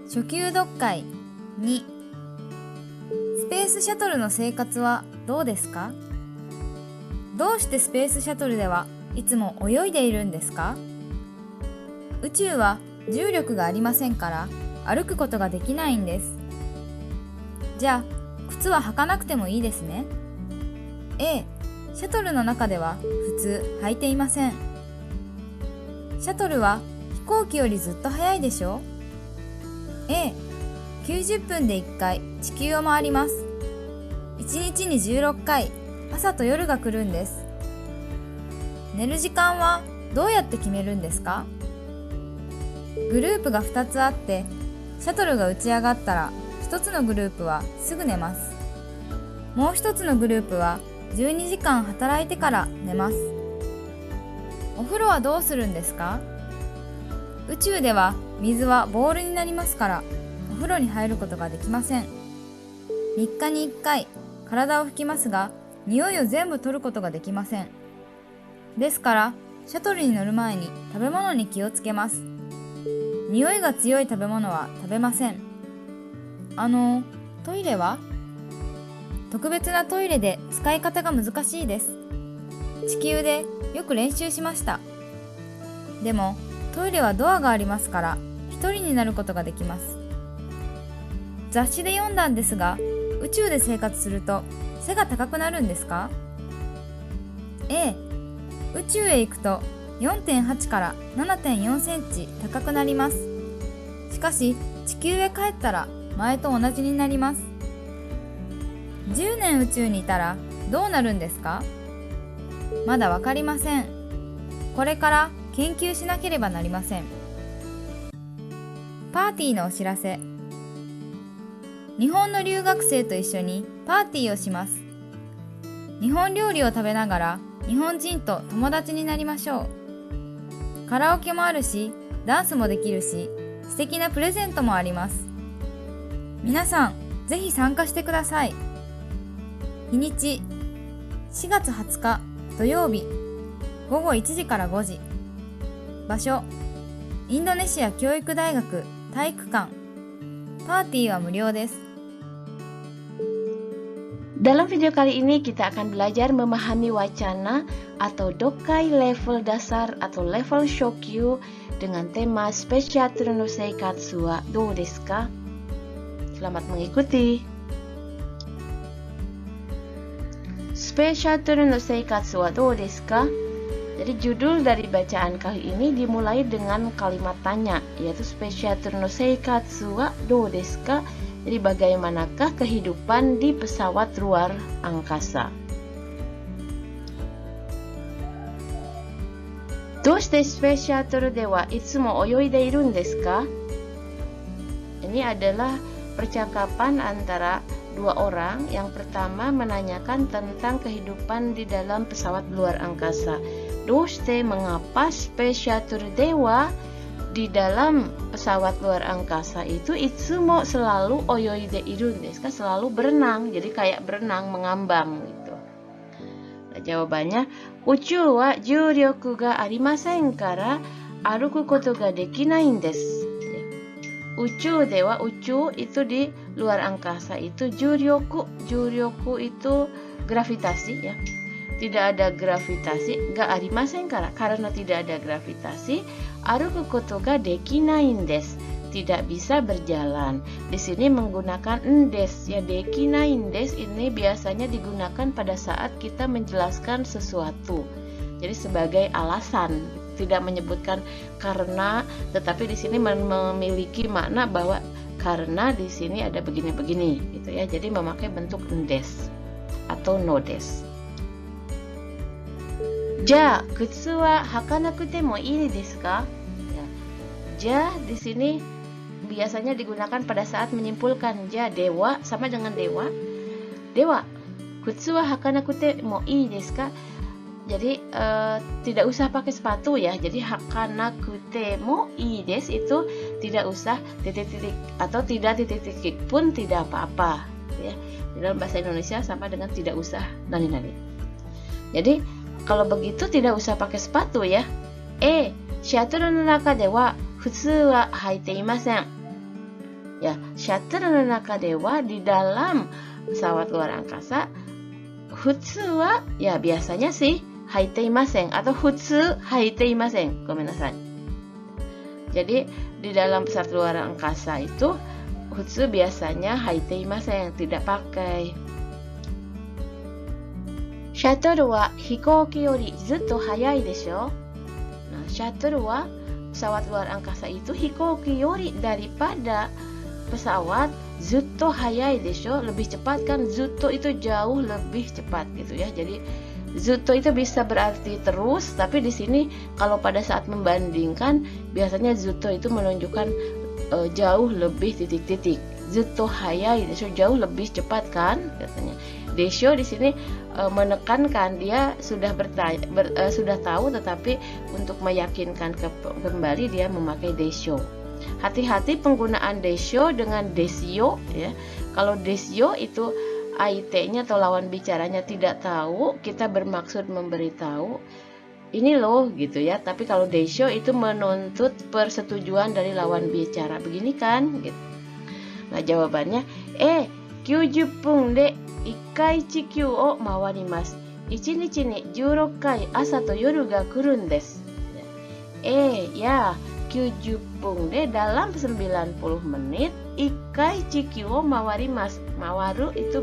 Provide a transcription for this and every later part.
初級読解2。スペースシャトルの生活はどうですか？どうしてスペースシャトルではいつも泳いでいるんですか？宇宙は重力がありませんから歩くことができないんです。じゃあ靴は履かなくてもいいですね。A、シャトルの中では普通履いていません。シャトルは飛行機よりずっと速いでしょ？ A、90分で1回地球を回ります。1日に16回、朝と夜が来るんです。寝る時間はどうやって決めるんですか？グループが2つあって、シャトルが打ち上がったら1つのグループはすぐ寝ます。もう1つのグループは12時間働いてから寝ます。お風呂はどうするんですか？宇宙では水はボールになりますからお風呂に入ることができません。3日に1回体を拭きますが匂いを全部取ることができません。ですからシャトルに乗る前に食べ物に気をつけます。匂いが強い食べ物は食べません。トイレは？特別なトイレで使い方が難しいです。地球でよく練習しました。でもトイレはドアがありますから一人になることができます。雑誌で読んだんですが、宇宙で生活すると背が高くなるんですか？ A、宇宙へ行くと 4.8 から 7.4 センチ高くなります。しかし地球へ帰ったら前と同じになります。10年宇宙にいたらどうなるんですか？まだわかりません。これから研究しなければなりません。パーティーのお知らせ。日本の留学生と一緒にパーティーをします。日本料理を食べながら日本人と友達になりましょう。カラオケもあるし、ダンスもできるし、素敵なプレゼントもあります。皆さん、ぜひ参加してください。日にち、4月20日土曜日、午後1時から5時。場所、インドネシア教育大学体育館。パーティーは無料です。Dalam video kali ini kita akan belajar memahami wacana atau dokai level dasar atau level Shokyu dengan tema Speciatur no Seikatsu wa dou desu ka? Selamat mengikuti. Speciatur no Seikatsu wa dou desu ka? Jadi judul dari bacaan kali ini dimulai dengan kalimat tanya, yaitu Speciatur no Seikatsu wa dou desu ka? Jadi bagaimanakah kehidupan di pesawat luar angkasa? Doshite Speciatur de wa itsumo oyoide irun desu ka? Ini adalah percakapan antara dua orang. Yang pertama menanyakan tentang kehidupan di dalam pesawat luar angkasa. Doshite, mengapa, Speciatur de wa, di dalam pesawat luar angkasa itu itsumo selalu oyoide irun desu ka, selalu berenang, jadi kayak berenang, mengambang gitu. Nah, jawabannya uchu wa juryoku ga arimasen kara aruku koto ga dekinai desu. Uchu dewa, uchu itu di luar angkasa itu juryoku, juryoku itu gravitasi ya. Tidak ada gravitasi, ga arimasen kara, karena tidak ada gravitasi, aruku koto ga dekinai desu, tidak bisa berjalan. Di sini menggunakan des ya, dekinai desu ini biasanya digunakan pada saat kita menjelaskan sesuatu. Jadi sebagai alasan, tidak menyebutkan karena, tetapi di sini memiliki makna bahwa karena di sini ada begini-begini gitu ya. Jadi memakai bentuk des atau no des. Ja, kutsu wa hakanakute mo ii desu ka? Ya. Ja di sini biasanya digunakan pada saat menyimpulkan. Ja, dewa sama dengan dewa. Dewa, kutsu wa hakanakute mo ii desu ka? Jadi tidak usah pakai sepatu ya. Jadi hakanakute mo ii desu itu tidak usah titik-titik atau tidak titik-titik pun tidak apa-apa ya. Di dalam bahasa Indonesia sama dengan tidak usah nani-nani. Jadi kalau begitu tidak usah pakai sepatu ya. Shuttle no naka de wa futsu wa haite imasen. Ya, shuttle no naka dewa, di dalam pesawat luar angkasa, futsu wa, ya biasanya sih haiteimasen atau futsu haiteimasen. Gomenasai. Jadi di dalam pesawat luar angkasa itu futsu biasanya haiteimasen, tidak pakai. Shuttle wa hikouki yori zutto hayai desho. Nah, shuttle wa pesawat luar angkasa itu hikouki yori daripada pesawat, zutto hayai desho lebih cepat kan, zutto itu jauh lebih cepat gitu ya. Jadi zutto itu bisa berarti terus, tapi di sini kalau pada saat membandingkan biasanya zutto itu menunjukkan jauh lebih titik-titik. Zutto hayai desho jauh lebih cepat kan katanya. Desho di sini menekankan dia sudah sudah tahu, tetapi untuk meyakinkan kembali dia memakai desho. Hati-hati penggunaan desho dengan desio ya. Kalau desio itu IT-nya atau lawan bicaranya tidak tahu, kita bermaksud memberitahu ini loh gitu ya. Tapi kalau desho itu menuntut persetujuan dari lawan bicara, begini kan gitu. Nah, jawabannya 90分で1回地球を回ります。1日に16回朝と夜が来るんです。Ya 90 分で dalam 90 menit 1回地球を回ります。Mawaru itu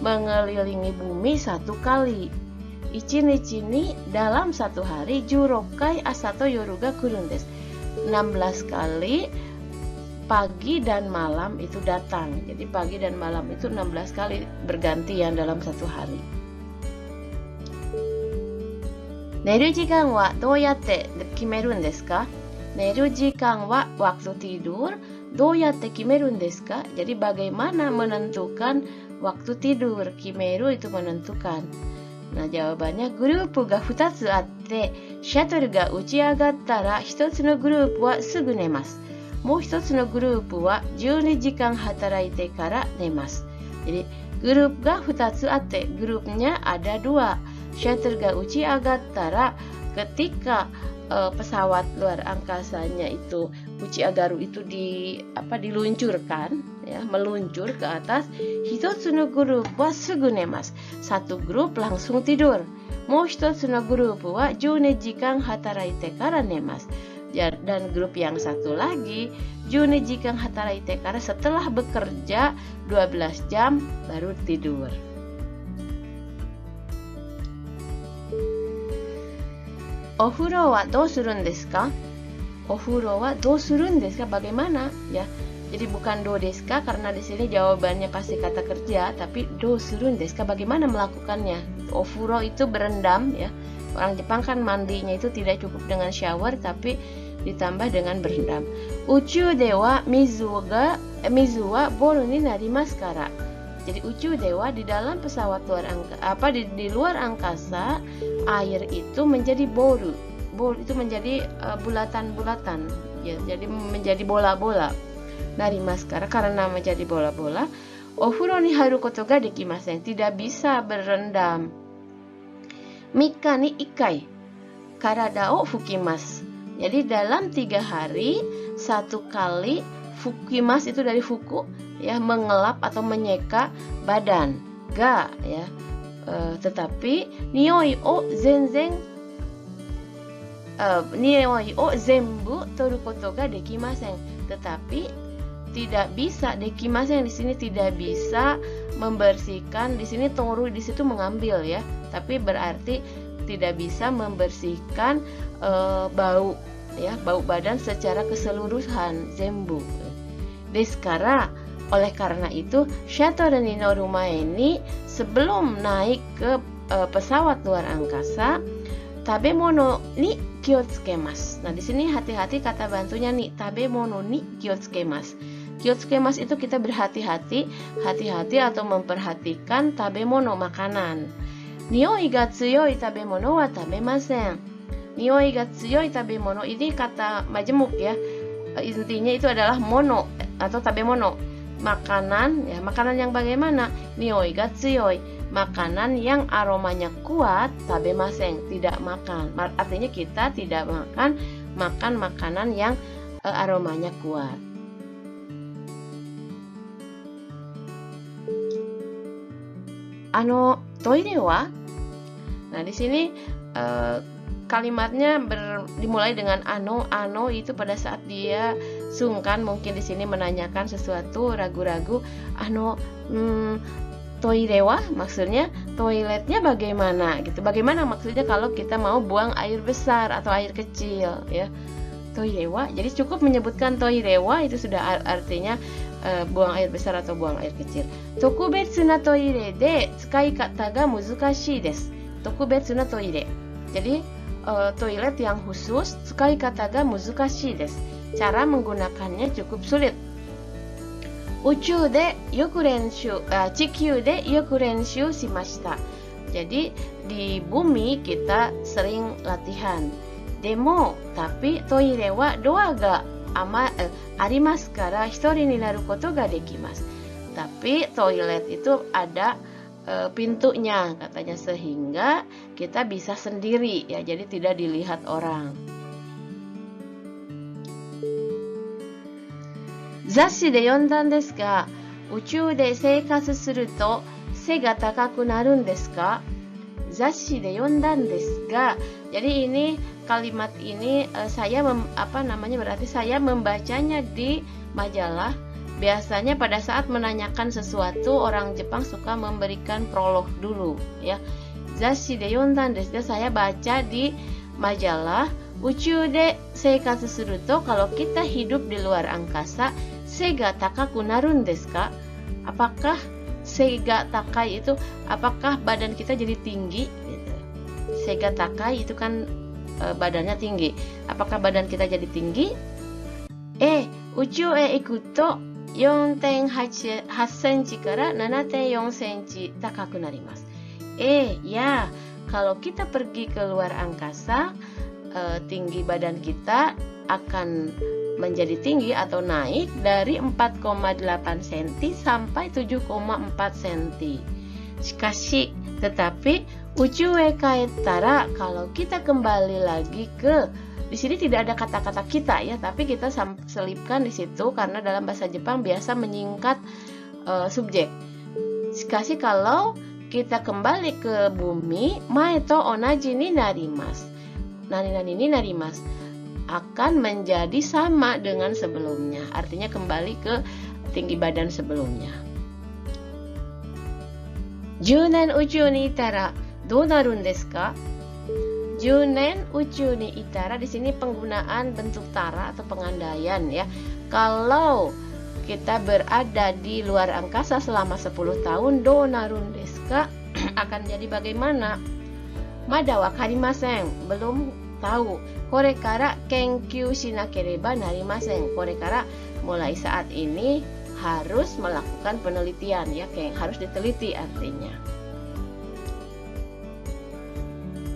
mengelilingi bumi satu kali. 1日に dalam satu hari 16回朝と夜が来るんです。16 kali pagi dan malam itu datang. Jadi pagi dan malam itu 16 kali bergantian dalam satu hari. Neru jikan wa doyatte kimerun desu ka? Neru jikan wa waktu tidur, doyatte kimerun desu ka? Jadi bagaimana menentukan waktu tidur? Kimeru itu menentukan. Nah, jawabannya grup ga 2つあって、シャトルが打ち上がったら1つのグループはすぐ寝ます。もう一つのグループは12時間働いてから寝ます。Jadi grup ga 2つあって、grupnya ada 2. Shuttle ga uchi agattara, ketika pesawat luar angkasanya itu uchi agaru itu diluncurkan ya, meluncur ke atas. Hitotsu no grup wa sugu nemasu. Satu grup langsung tidur. Mou hitotsu no grup wa 12時間働いてから寝ます. Dan grup yang satu lagi 12時間働いてから, setelah bekerja 12 jam baru tidur. Ofuro wa dou surun desu ka? Ofuro wa dou surun desu ka? Bagaimana ya? Jadi bukan do desu ka karena di sini jawabannya pasti kata kerja, tapi dou surun desu ka, bagaimana melakukannya? Ofuro itu berendam ya. Orang Jepang kan mandinya itu tidak cukup dengan shower, tapi ditambah dengan berendam. Uchu dewa mizu wa boru ni narimasu kara. Jadi uchu dewa, di dalam pesawat luar angkasa, di luar angkasa, air itu menjadi boru. Boru itu menjadi bulatan-bulatan ya, jadi menjadi bola-bola. Narimasu kara, karena menjadi bola-bola. Ofuro ni haru koto ga dekimasen, tidak bisa berendam. Mika ni ikai karada o fukimasu. Jadi dalam 3 hari 1 kali, fukimas itu dari fuku ya, mengelap atau menyeka badan. Ga ya. Tetapi nioi o zenbu toru koto ga dekimasen. Tetapi tidak bisa, dekimasen di sini tidak bisa membersihkan. Di sini toru, di situ mengambil ya. Tapi berarti tidak bisa membersihkan bau ya, bau badan secara keseluruhan, zenbu. Deskara, oleh karena itu shuttle ni noru mae ni, sebelum naik ke pesawat luar angkasa, tabemono ni kiyotsukemas. Nah, di sini hati-hati kata bantunya nih, tabemono ni kiyotsukemas. Kiyotsukemas itu kita berhati-hati, hati-hati atau memperhatikan tabemono, makanan. Nioi ga tsuyoi tabemono wa tabemasen. Nioi ga tsuyoi tabemono ini kata majemuk ya. Intinya itu adalah mono atau tabemono, makanan ya. Makanan yang bagaimana? Nioi ga tsuyoi, makanan yang aromanya kuat. Tabemasen, tidak makan. Artinya kita tidak makan makanan yang aromanya kuat. toire wa. Nah, di sini kalimatnya dimulai dengan ano itu pada saat dia sungkan, mungkin di sini menanyakan sesuatu, ragu-ragu. Toire wa maksudnya toiletnya bagaimana gitu. Bagaimana maksudnya kalau kita mau buang air besar atau air kecil ya. Toire wa. Jadi cukup menyebutkan toire wa itu sudah artinya buang air besar atau buang air kecil. Tokubetsu na toire de tsukai kata ga muzukashii desu. Tokubetsu na toire. Jadi toilet yang khusus, tsukai kata ga muzukashii desu. Cara menggunakannya cukup sulit. Uchu de yoku renshu, chikyu de yoku renshu shimashita. Jadi di bumi kita sering latihan. Demo, tapi toire wa doa ga arimasu kara hitori ni naru koto ga dekimasu. Tapi toilet itu ada pintunya katanya, sehingga kita bisa sendiri ya, jadi tidak dilihat orang. Zasshi de yondan desu ga, uchuu de seikatsu suru to se ga takaku narun desu ka? Zasshi de yondan desu ga. Jadi ini kalimat ini saya berarti saya membacanya di majalah. Biasanya pada saat menanyakan sesuatu, orang Jepang suka memberikan prolog dulu ya. Zasshi de yondan desu, saya baca di majalah. Uchuu de seikatsu suru to, kalau kita hidup di luar angkasa, sega takaku narun desu ka? Apakah sega takai itu, apakah badan kita jadi tinggi gitu. Sega takai itu kan badannya tinggi. Apakah badan kita jadi tinggi? Uchuu e ikuto 4.8 cmから 7.4 cm 高くなります。Ya, kalau kita pergi ke luar angkasa, tinggi badan kita akan menjadi tinggi atau naik dari 4,8 cm sampai 7,4 cm. Shikashi, tetapi uchuu e kaetara, kalau kita kembali lagi ke, di sini tidak ada kata-kata kita ya, tapi kita selipkan di situ karena dalam bahasa Jepang biasa menyingkat subjek. Shikashi, kalau kita kembali ke bumi, mae to onaji ni narimasu. Nani ni narimasu, akan menjadi sama dengan sebelumnya. Artinya kembali ke tinggi badan sebelumnya. 10年宇宙にいたらどうなるんですか? 10年宇宙にいたら, di sini penggunaan bentuk tara atau pengandaian ya. Kalau kita berada di luar angkasa selama 10 tahun, do narun desu ka, akan jadi bagaimana? Mada wakarimasen, belum tahu. Kore kara kenkyū shinakereba narimasen. Kore kara, mulai saat ini harus melakukan penelitian ya, harus diteliti artinya.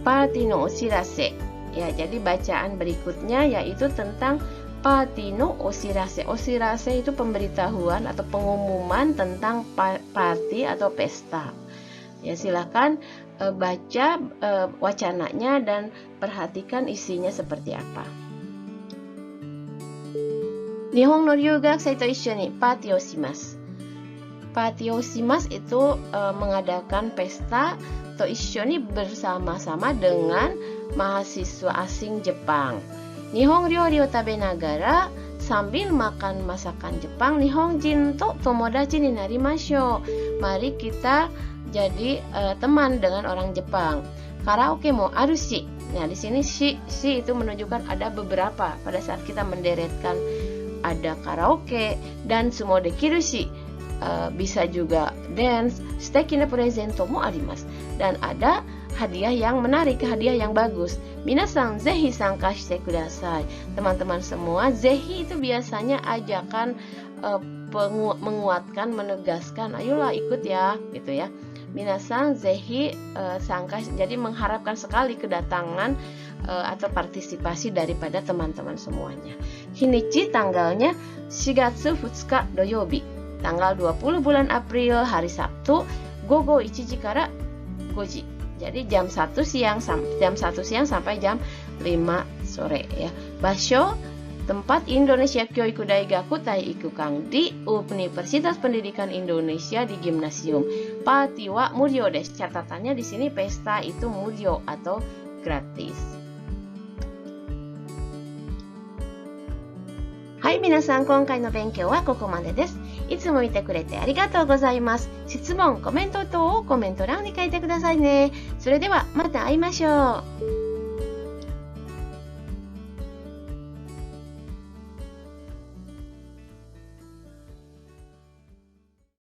Party no oshirase. Ya, jadi bacaan berikutnya yaitu tentang party no oshirase. Oshirase itu pemberitahuan atau pengumuman tentang party atau pesta. Ya, silakan baca wacananya dan perhatikan isinya seperti apa. Nihon no ryūgakusei to issho ni party o shimasu. Party o shimasu itu mengadakan pesta to issho ni bersama-sama dengan mahasiswa asing Jepang. Nihon ryori o tabenagara, sambil makan masakan Jepang, Nihonjin to tomodachi ni narimashou. Mari kita jadi teman dengan orang Jepang. Karaoke mo aru shi. Nah, di sini shi itu menunjukkan ada beberapa. Pada saat kita menderetkan ada karaoke dan sumo dekiru shi, bisa juga dance. Suteki na presento mo arimasu. Dan ada hadiah yang menarik, hadiah yang bagus. Minasan zehi sanka shite kudasai. Teman-teman semua, zehi itu biasanya ajakan menguatkan, menegaskan, ayolah ikut ya, gitu ya. Minasan zehi sangka, jadi mengharapkan sekali kedatangan atau partisipasi daripada teman-teman semuanya. Hinichi, tanggalnya Shigatsu Futsuka Doyobi, tanggal 20 bulan April, hari Sabtu, gogo 1 kara 5. Jadi jam 1 siang sampai jam 5 sore ya. Basho Tempat Indonesia Kyoiku Daigaku Taiiku Kang di Universitas Pendidikan Indonesia di Gimnasium. Party wa muryo desu. Catatannya di sini pesta itu muryo atau gratis. Hai minasan, 今回の勉強はここまでです。いつも見てくれてありがとうございます。質問、コメント等をコメント欄に書いてくださいね。それではまた会いましょう。